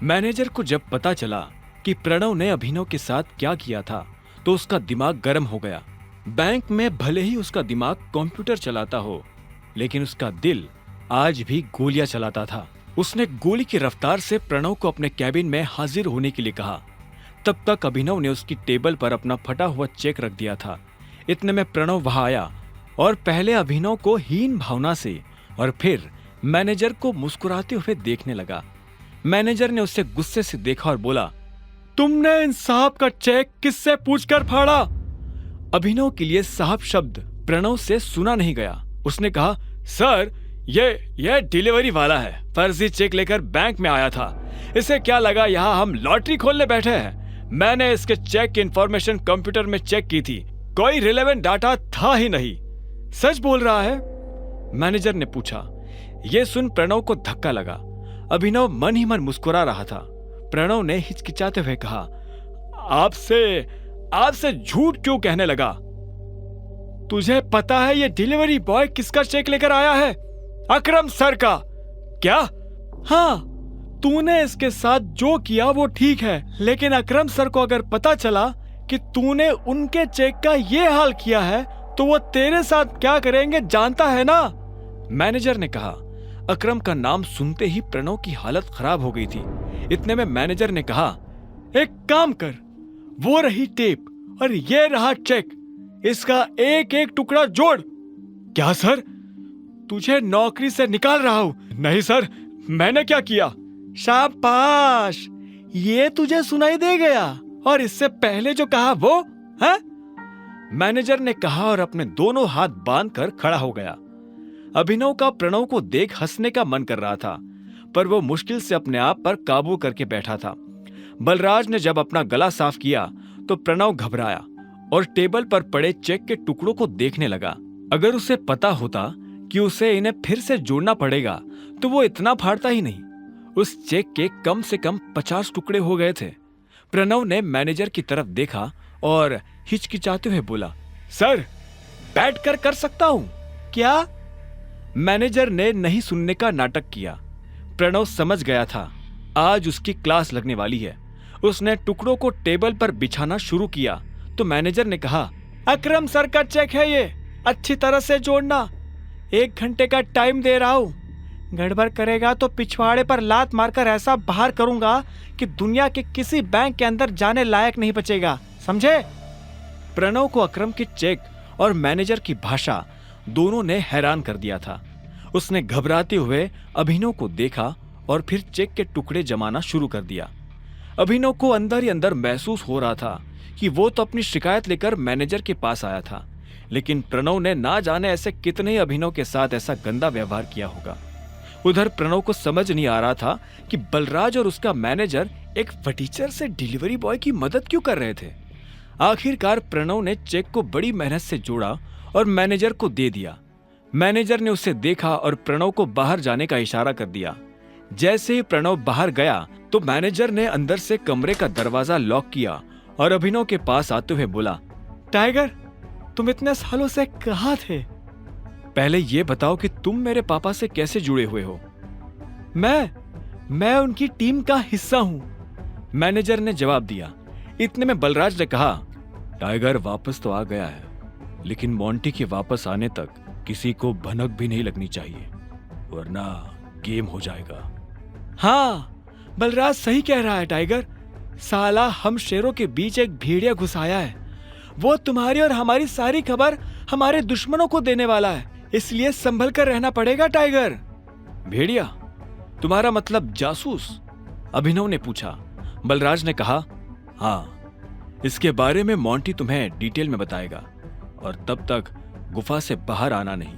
Manager को जब पता चला कि प्रणव ने अभिनव के साथ क्या किया था तो उसका दिमाग गर्म हो गया। बैंक में भले ही उसका दिमाग कंप्यूटर चलाता हो, लेकिन उसका दिल आज भी गोलियां चलाता था। उसने गोली की रफ्तार से प्रणव को अपने कैबिन में हाजिर होने के लिए कहा। तब तक अभिनव ने उसकी टेबल पर अपना फटा हुआ चेक रख दिया था। इतने में प्रणव वहां आया और पहले अभिनव को हीन भावना से और फिर मैनेजर को मुस्कुराते हुए देखने लगा। मैनेजर ने उसे गुस्से से देखा और बोला, तुमने इन साहब का चेक किससे पूछकर फाड़ा? अभिनव के लिए साहब शब्द प्रणव से सुना नहीं गया। उसने कहा, सर ये डिलीवरी वाला है, फर्जी चेक लेकर बैंक में आया था। इसे क्या लगा यहाँ हम लॉटरी खोलने बैठे हैं? मैंने इसके चेक की इंफॉर्मेशन कंप्यूटर में चेक की थी, कोई रिलेवेंट डाटा था ही नहीं। सच बोल रहा है? मैनेजर ने पूछा। यह सुन प्रणव को धक्का लगा। अभिनव मन ही मन मुस्कुरा रहा था। प्रणव ने हिचकिचाते हुए कहा, आपसे झूठ क्यों कहने लगा? तुझे पता है ये डिलीवरी बॉय किसका चेक लेकर आया है? अकरम सर का। क्या? हाँ, तूने इसके साथ जो किया वो ठीक है, लेकिन अकरम सर को अगर पता चला कि तूने उनके चेक का ये हाल किया है तो वो तेरे साथ क्या करेंगे जानता है ना? मैनेजर ने कहा। अकरम का नाम सुनते ही प्रणव की हालत खराब हो गई थी। इतने में मैनेजर ने कहा, एक काम कर, वो रही टेप और ये रहा चेक, इसका एक एक टुकड़ा जोड़। क्या सर? तुझे नौकरी से निकाल रहा हूं। नहीं सर, मैंने क्या किया? शाबाश, ये तुझे सुनाई दे गया और इससे पहले जो कहा वो है? मैनेजर ने कहा और अपने दोनों हाथ बांधकर खड़ा हो गया। अभिनव का प्रणव को देख हंसने का मन कर रहा था, पर वो मुश्किल से अपने आप पर काबू करके बैठा था। बलराज ने जब अपना गला साफ किया तो प्रणव घबराया और टेबल पर पड़े चेक के टुकड़ों को देखने लगा। अगर उसे पता होता कि उसे इन्हें फिर से जोड़ना पड़ेगा तो वो इतना फाड़ता ही नहीं। उस चेक के कम से कम 50 टुकड़े हो गए थे। प्रणव ने मैनेजर की तरफ देखा और हिचकिचाते हुए बोला, सर बैठकर कर सकता हूं क्या? मैनेजर ने नहीं सुनने का नाटक किया। प्रणव समझ गया था आज उसकी क्लास लगने वाली है। उसने टुकड़ों को टेबल पर बिछाना शुरू किया तो मैनेजर ने कहा, अकरम सर का चेक है ये, अच्छी तरह से जोड़ना। 1 घंटे का टाइम दे रहा हूं, गड़बड़ करेगा तो पिछवाड़े पर लात मारकर ऐसा बाहर करूंगा कि दुनिया के किसी बैंक के अंदर जाने लायक नहीं बचेगा, समझे? प्रणव को अकरम के चेक और मैनेजर की भाषा दोनों ने हैरान कर दिया था। उसने घबराते हुए अभिनव को देखा और फिर चेक के टुकड़े जमाना शुरू कर दिया। अभिनव को अंदर ही अंदर महसूस हो रहा था कि वो तो अपनी शिकायत लेकर मैनेजर के पास आया था, लेकिन प्रणव ने ना जाने ऐसे कितने ही अभिनव के साथ ऐसा गंदा व्यवहार किया होगा। उधर प्रणव को समझ नहीं आ रहा था कि बलराज और उसका मैनेजर एक फटीचर से डिलीवरी बॉय की मदद क्यों कर रहे थे। आखिरकार प्रणव ने चेक को बड़ी मेहनत से जोड़ा और मैनेजर को दे दिया। मैनेजर ने उसे देखा और प्रणव को बाहर जाने का इशारा कर दिया। जैसे ही प्रणव बाहर गया तो मैनेजर ने अंदर से कमरे का दरवाजा लॉक किया और अभिनव के पास आते हुए बोला, टाइगर, तुम इतने सालों से कहाँ थे? पहले ये बताओ कि तुम मेरे पापा से कैसे जुड़े हुए हो? मैं उनकी टीम का हिस्सा हूं, मैनेजर ने जवाब दिया। इतने में बलराज ने कहा, टाइगर वापस तो आ गया है, लेकिन मोंटी के वापस आने तक किसी को भनक भी नहीं लगनी चाहिए, वरना गेम हो जाएगा। हाँ, बलराज सही कह रहा है टाइगर। साला हम शेरों के बीच एक भेड़िया घुस आया है। वो तुम्हारी और हमारी सारी खबर हमारे दुश्मनों को देने वाला है, इसलिए संभल कर रहना पड़ेगा टाइगर। भेड़िया? तुम्हारा मतलब जासूस? अभिनव ने पूछा। बलराज ने कहा, हाँ, इसके बारे में मोंटी तुम्हें डिटेल में बताएगा, और तब तक गुफा से बाहर आना नहीं,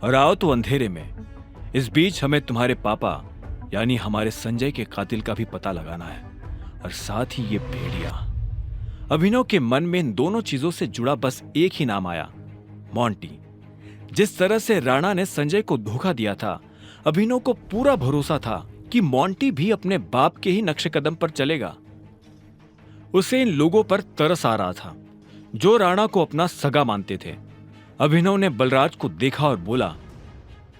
और आओ तो अंधेरे में। इस बीच हमें तुम्हारे पापा यानी हमारे संजय के कातिल का भी पता लगाना है, और साथ ही ये भेड़िया। अभिनव के मन में इन दोनों चीजों से जुड़ा बस एक ही नाम आया, मोंटी। जिस तरह से राणा ने संजय को धोखा दिया था, अभिनव को पूरा भरोसा था कि मोंटी भी अपने बाप के ही नक्शे कदम पर चलेगा। उसे इन लोगों पर तरस आ रहा था जो राणा को अपना सगा मानते थे। अभिनव ने बलराज को देखा और बोला,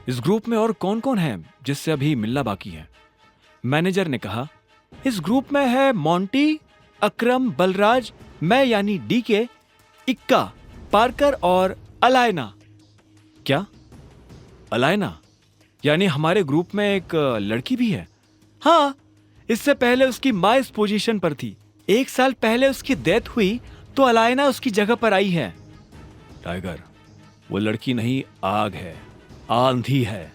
इस ग्रुप में और कौन कौन है जिससे अभी मिलना बाकी है? मैनेजर ने कहा, इस ग्रुप में है मोंटी, अकरम, बलराज, मैं यानी डीके, इक्का, पार्कर और अलायना। क्या? अलायना? यानी हमारे ग्रुप में एक लड़की भी है? हाँ, इससे पहले उसकी माँ इस पोजीशन पर थी। 1 साल पहले उसकी डेथ हुई तो अलायना उसकी जगह पर आई है। टाइगर, वो लड़की नहीं, आग है, आंधी है,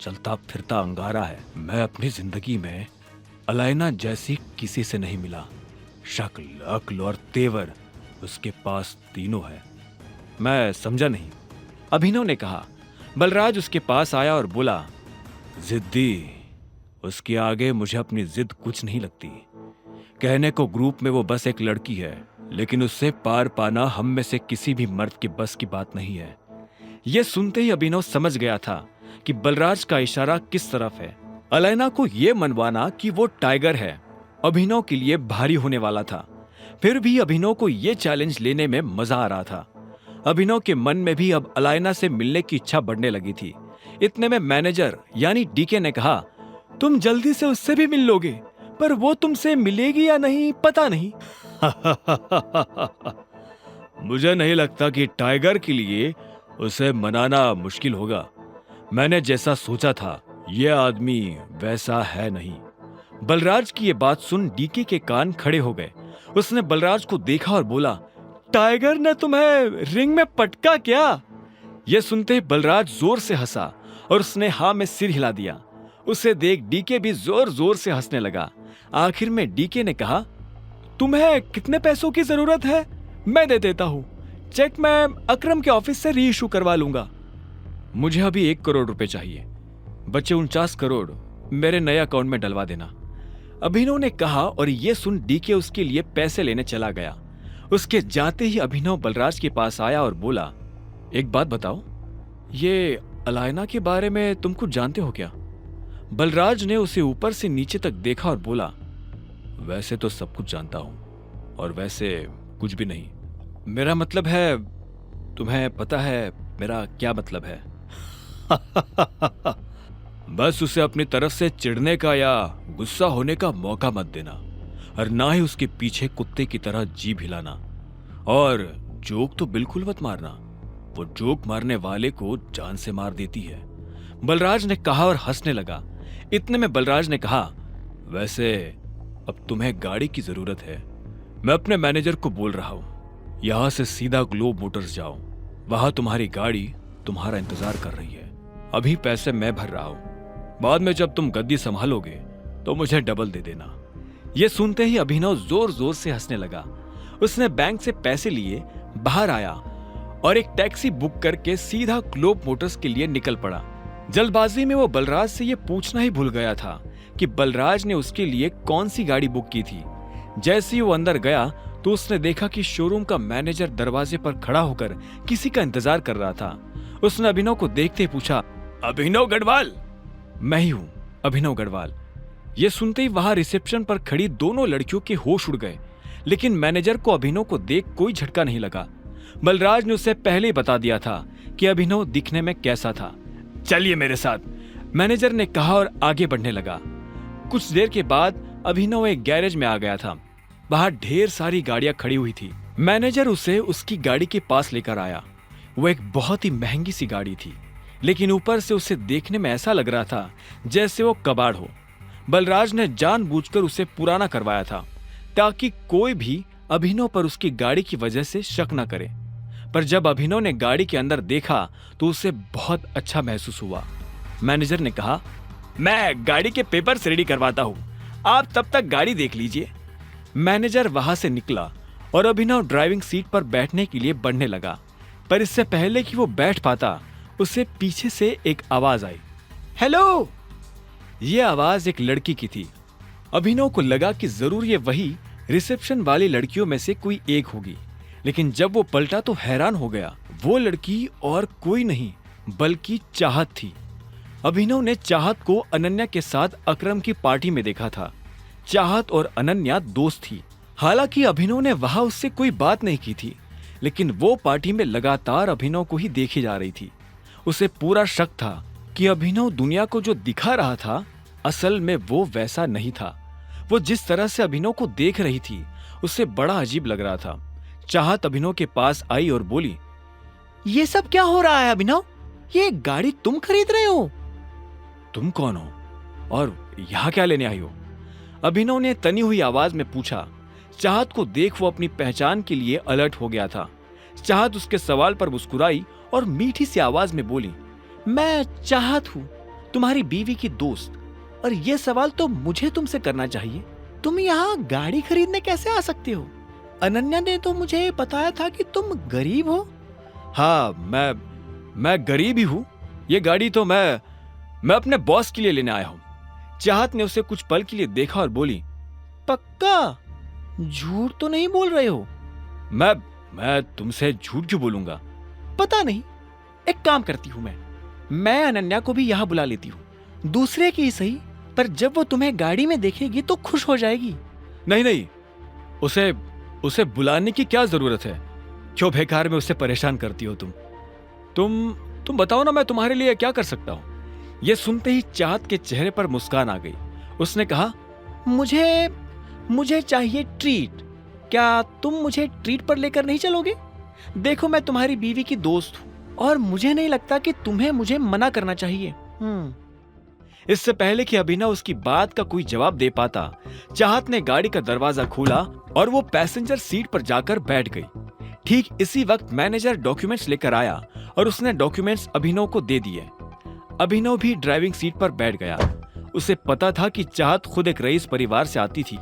चलता फिरता अंगारा है। मैं अपनी जिंदगी में अलायना जैसी किसी से नहीं मिला। शक्ल, अक्ल और तेवर उसके पास तीनों है। मैं समझा नहीं, अभिनव ने कहा। बलराज उसके पास आया और बोला, जिद्दी, उसके आगे मुझे अपनी जिद कुछ नहीं लगती। कहने को ग्रुप में वो बस एक लड़की है, लेकिन उससे पार पाना हम में से किसी भी मर्द के बस की बात नहीं है। यह सुनते ही अभिनव समझ गया था कि बलराज का इशारा किस तरफ है। अलायना को यह मनवाना कि वो टाइगर है अभिनव के लिए भारी होने वाला था। फिर भी अभिनव को यह चैलेंज लेने में मजा आ रहा था। अभिनव के मन में भी अब अलायना से मिलने की इच्छा बढ़ने लगी थी। इतने में मैनेजर यानी डीके ने कहा, तुम जल्दी से उससे भी मिल लोगे, पर वो तुमसे मिलेगी या नहीं पता नहीं। मुझे नहीं लगता कि टाइगर के लिए उसे मनाना मुश्किल होगा। मैंने जैसा सोचा था यह आदमी वैसा है नहीं। बलराज की यह बात सुन डीके के कान खड़े हो गए। उसने बलराज को देखा और बोला, टाइगर ने तुम्हें रिंग में पटका क्या? यह सुनते ही बलराज जोर से हंसा और उसने हाँ में सिर हिला दिया। उसे देख डीके भी जोर जोर से हंसने लगा। आखिर में डीके ने कहा, तुम्हें कितने पैसों की जरूरत है? मैं दे देता हूं। चेक मैं अकरम के ऑफिस से री इशू करवा लूंगा। मुझे अभी 1 करोड़ रुपए चाहिए, बचे 49 करोड़ मेरे नए अकाउंट में डलवा देना, अभिनव ने कहा। और यह सुन डीके उसके लिए पैसे लेने चला गया। उसके जाते ही अभिनव बलराज के पास आया और बोला, एक बात बताओ, ये अलायना के बारे में तुम कुछ जानते हो क्या? बलराज ने उसे ऊपर से नीचे तक देखा और बोला, वैसे तो सब कुछ जानता हूं और वैसे कुछ भी नहीं। मेरा मतलब है, तुम्हें पता है मेरा क्या मतलब है? बस उसे अपनी तरफ से चिढ़ने का या गुस्सा होने का मौका मत देना, और ना ही उसके पीछे कुत्ते की तरह जीभ हिलाना। और जोक तो बिल्कुल मत मारना, वो जोक मारने वाले को जान से मार देती है। बलराज ने कहा और हंसने लगा। इतने में बलराज ने कहा, वैसे अब तुम्हें गाड़ी की जरूरत है। मैं अपने मैनेजर को बोल रहा हूं, यहां से सीधा ग्लोब मोटर्स जाओ, वहां तुम्हारी गाड़ी तुम्हारा इंतजार कर रही है। अभी पैसे मैं भर रहा हूं, बाद में जब तुम गद्दी संभालोगे तो मुझे डबल दे देना। यह सुनते ही अभिनव जोर जोर से हंसने लगा। उसने बैंक से पैसे लिए बाहर आया और एक टैक्सी बुक करके सीधा ग्लोब मोटर्स के लिए निकल पड़ा। जल्दबाजी में वो बलराज से यह पूछना ही भूल गया था कि बलराज ने उसके लिए कौन सी गाड़ी बुक की थी। जैसे ही वो अंदर गया तो उसने देखा कि शोरूम का मैनेजर दरवाजे पर खड़ा होकर किसी का इंतजार कर रहा था। उसने अभिनव को देखते ही पूछा, अभिनव गढ़वाल? मैं ही हूं, अभिनव गढ़वाल। यह सुनते ही वहां रिसेप्शन पर खड़ी दोनों लड़कियों के होश उड़ गए, लेकिन मैनेजर को अभिनव को देख कोई झटका नहीं लगा। बलराज ने उसे पहले ही बता दिया था कि अभिनव दिखने में कैसा था। चलिए मेरे साथ, मैनेजर ने कहा और आगे बढ़ने लगा। कुछ देर के बाद अभिनव एक गैरेज में आ गया था। बाहर ढेर सारी गाड़ियां खड़ी हुई थी। मैनेजर उसे उसकी गाड़ी के पास लेकर आया। वो एक बहुत ही महंगी सी गाड़ी थी, लेकिन ऊपर से उसे देखने में ऐसा लग रहा था जैसे वो कबाड़ हो। बलराज ने जानबूझकर उसे पुराना करवाया था ताकि कोई भी अभिनव पर उसकी गाड़ी की वजह से शक न करे। पर जब अभिनव ने गाड़ी के अंदर देखा तो उसे बहुत अच्छा महसूस हुआ। मैनेजर ने कहा, मैं गाड़ी के पेपर्स रेडी करवाता हूं, आप तब तक गाड़ी देख लीजिए। मैनेजर वहां से निकला और अभिनव ड्राइविंग सीट पर बैठने के लिए बढ़ने लगा, पर इससे पहले कि वो बैठ पाता उसे पीछे से एक आवाज आई, हेलो। यह आवाज एक लड़की की थी। अभिनव को लगा कि जरूर ये वही रिसेप्शन वाली लड़कियों में से कोई एक होगी, लेकिन जब वो पलटा तो हैरान हो गया। वो लड़की और कोई नहीं बल्कि चाहत थी। अभिनव ने चाहत को अनन्या के साथ अकरम की पार्टी में देखा था। चाहत और अनन्या दोस्त थी। हालांकि अभिनव ने वहां उससे कोई बात नहीं की थी, लेकिन वो पार्टी में लगातार अभिनव को ही देखी जा रही थी। उसे पूरा शक था कि अभिनव दुनिया को जो दिखा रहा था असल में वो वैसा नहीं था। वो जिस तरह से अभिनव को देख रही थी उसे बड़ा अजीब लग रहा था। चाहत अभिनव के पास आई और बोली, ये सब क्या हो रहा है अभिनव? ये गाड़ी तुम खरीद रहे हो? तुम कौन हो और यहाँ क्या लेने आई हो? अभिनव ने तनी हुई आवाज में पूछा। चाहत को देख वो अपनी पहचान के लिए अलर्ट हो गया था। चाहत उसके सवाल पर मुस्कुराई और मीठी सी आवाज में बोली, मैं चाहत हूँ, तुम्हारी बीवी की दोस्त, और ये सवाल तो मुझे तुमसे करना चाहिए। तुम यहाँ गाड़ी खरीदने कैसे आ सकते हो? अनन्या ने तो मुझे बताया था कि तुम गरीब हो। हाँ, मैं गरीब ही हूँ। ये गाड़ी तो मैं अपने बॉस के लिए लेने आया हूँ। चाहत ने उसे कुछ पल के लिए देखा और बोली, पक्का झूठ तो नहीं बोल रहे हो? मैं तुमसे झूठ क्यों बोलूंगा? पता नहीं, एक काम करती हूँ, मैं अनन्या को भी यहाँ बुला लेती हूँ। दूसरे की सही, पर जब वो तुम्हें गाड़ी में देखेगी तो खुश हो जाएगी। नहीं, उसे बुलाने की क्या जरूरत है? क्यों बेकार में उसे परेशान करती हो तुम बताओ ना, मैं तुम्हारे लिए क्या कर सकता हूँ? ये सुनते ही चाहत के चेहरे पर मुस्कान आ गई। उसने कहा, मुझे चाहिए ट्रीट। क्या तुम मुझे ट्रीट पर लेकर नहीं चलोगे? देखो, मैं तुम्हारी बीवी की दोस्त हूँ और मुझे नहीं लगता कि तुम्हें मुझे मना करना चाहिए। इससे पहले कि अभिनव उसकी बात का कोई जवाब दे पाता, चाहत ने गाड़ी का दरवाजा खोला और वो पैसेंजर सीट पर जाकर बैठ गई। ठीक इसी वक्त मैनेजर डॉक्यूमेंट्स लेकर आया और उसने डॉक्यूमेंट्स अभिनव को दे दिए। अभिनव भी ड्राइविंग सीट पर बैठ गया। उसे पता था कि चाहत खुद एक रईस परिवार से आती थी।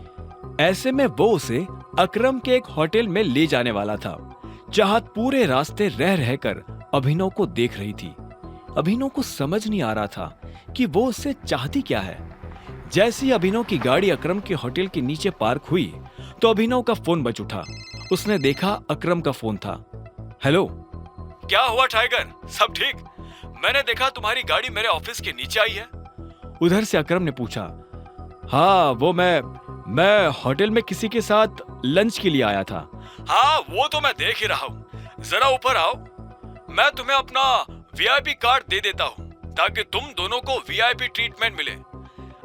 ऐसे में वो उसे अकरम के एक होटल में ले जाने वाला था। चाहत पूरे रास्ते रह रहकर अभिनव को देख रही थी। अभिनव को समझ नहीं आ रहा था कि वो उससे चाहती क्या है। जैसे ही अभिनव की गाड़ी अकरम के होटल के नीचे पार्क हुई तो अभिनव का फोन बज उठा। उसने देखा अकरम का फोन था। हेलो, क्या हुआ टाइगर, सब ठीक? मैंने देखा तुम्हारी गाड़ी मेरे ऑफिस के नीचे आई है। उधर से अकरम ने पूछा। हाँ, वो मैं होटल में किसी के साथ लंच के लिए आया था। हाँ, वो तो मैं देख ही रहा हूँ। जरा ऊपर आओ, मैं तुम्हें अपना वीआईपी कार्ड दे देता हूँ ताकि तुम दोनों को वीआईपी ट्रीटमेंट मिले।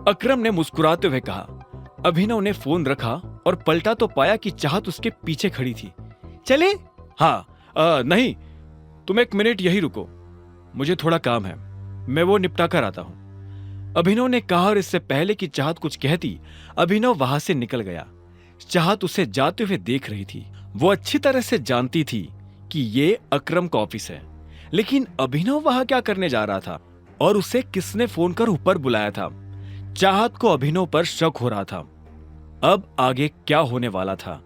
अकरम ने मुस्कुराते हुए कहा। अभिनव ने फोन रखा और पलटा तो पाया कि चाहत उसके पीछे खड़ी थी। चले? हाँ, नहीं, तुम एक मिनट यही रुको, मुझे थोड़ा काम है, मैं वो निपटा कर आता हूँ, अभिनव ने कहा। और इससे पहले कि चाहत कुछ कहती, अभिनव वहां से निकल गया। चाहत उसे जाते हुए देख रही थी। वो अच्छी तरह से जानती थी कि ये अकरम का ऑफिस है, लेकिन अभिनव वहां क्या करने जा रहा था और उसे किसने फोन कर ऊपर बुलाया था? चाहत को अभिनव पर शक हो रहा था। अब आगे क्या होने वाला था?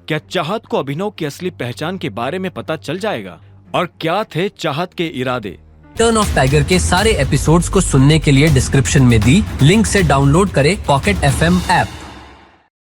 क्या चाहत को अभिनव की असली पहचान के बारे में पता चल जाएगा? और क्या थे चाहत के इरादे? टर्न ऑफ टाइगर के सारे एपिसोड्स को सुनने के लिए डिस्क्रिप्शन में दी लिंक से डाउनलोड करें पॉकेट FM ऐप।